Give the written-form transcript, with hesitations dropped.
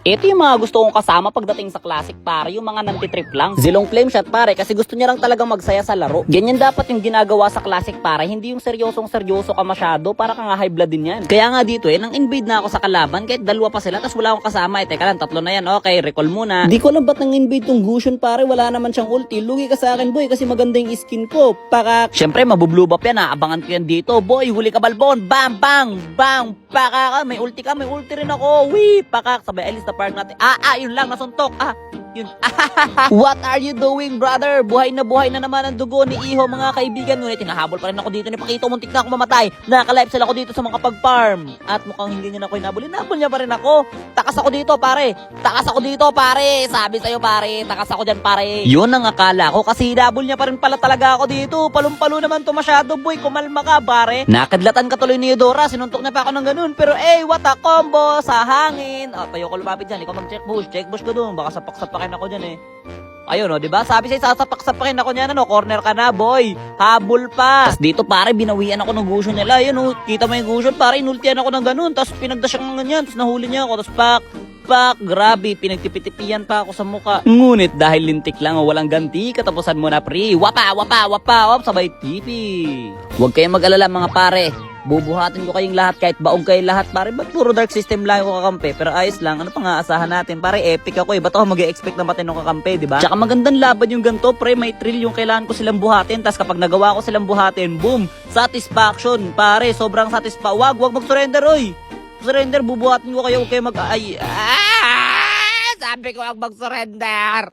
Ito yung mga gusto kong kasama pagdating sa classic pare, yung mga nantitrip lang. Zilong flame shot pare kasi gusto niya lang talagang magsaya sa laro. Ganyan dapat yung ginagawa sa classic pare, hindi yung seryosong seryoso ka masyado para ka nga high blood din yan. Kaya nga dito nang invade na ako sa kalaban kahit dalawa pa sila tas wala akong kasama. Teka lang, tatlo na yan. Okay, recall muna. Di ko alam ba't nang invade tong Gusion pare, wala naman siyang ulti. Lugi ka sa akin boy kasi maganda yung skin ko. Pakak. Syempre mabublue buff yan, aabangan ko yan dito. Boy, huli ka balbon. Bam, bang, bang. Pakak, may ulti ka, may ulti rin ako. Wee, pakak. Sabay alis na park natin. Yun lang, nasuntok. Yun. What are you doing, brother? Buhay na naman ang dugo ni Iho, mga kaibigan. Ngunit hinahabol pa rin ako dito ni Pakito. Muntik na ako mamatay. Nakaka-live sila ako dito sa mga pag-farm. At mukhang hindi niya na ako hinabol. Hinabol niya pa rin ako. Takas ako dito, pare. Takas ako dito, pare. Sabi sa'yo, pare. Takas ako dyan, pare. Yun ang akala ko kasi hinabol niya pa rin pala talaga ako dito. Palong-palo naman to masyado, boy. Kumalma ka, pare. Nakadlatan ka tuloy ni Eudora. Sinuntok na pa ako ng ganun. Pero what a combo sa hangin. Tayo ko lumapit dyan. Ikaw mag-check bush. Check bush ko dun. Baka sapak-sapakin ako dyan Ayun di ba? Sabi sa'yo, sasapak-sapakin ako niyan, corner ka na, boy. Habol pa. Tapos dito, pare, binawian ako ng Gusion nila. Ayun, kita mo yung Gusion, pare, inultian ako ng ganun. Tapos pinagdasyang ng ganyan, tapos nahuli niya ako. Tapos grabe, pinagtipitipian pa ako sa muka. Ngunit dahil lintik lang o walang ganti, katapusan mo na, pre. Wapa, sabay tipi. Huwag kayong mag-alala, mga pare. Bubuhatin ko kayong lahat kahit baong kayo lahat pare. Ba't puro dark system lang ako kakampi? Pero ayos lang, ano pa nga asahan natin? Pare epic ako ba't ako mag-e-expect na matinong kakampi, diba? Tsaka magandang laban yung ganito pre, may thrill yung kailangan ko silang buhatin. Tas kapag nagawa ko silang buhatin, boom! Satisfaction pare, sobrang wag mag-surrender oy! Surrender, bubuhatin ko kayo, huwag kayo sabi ko wag mag-surrender!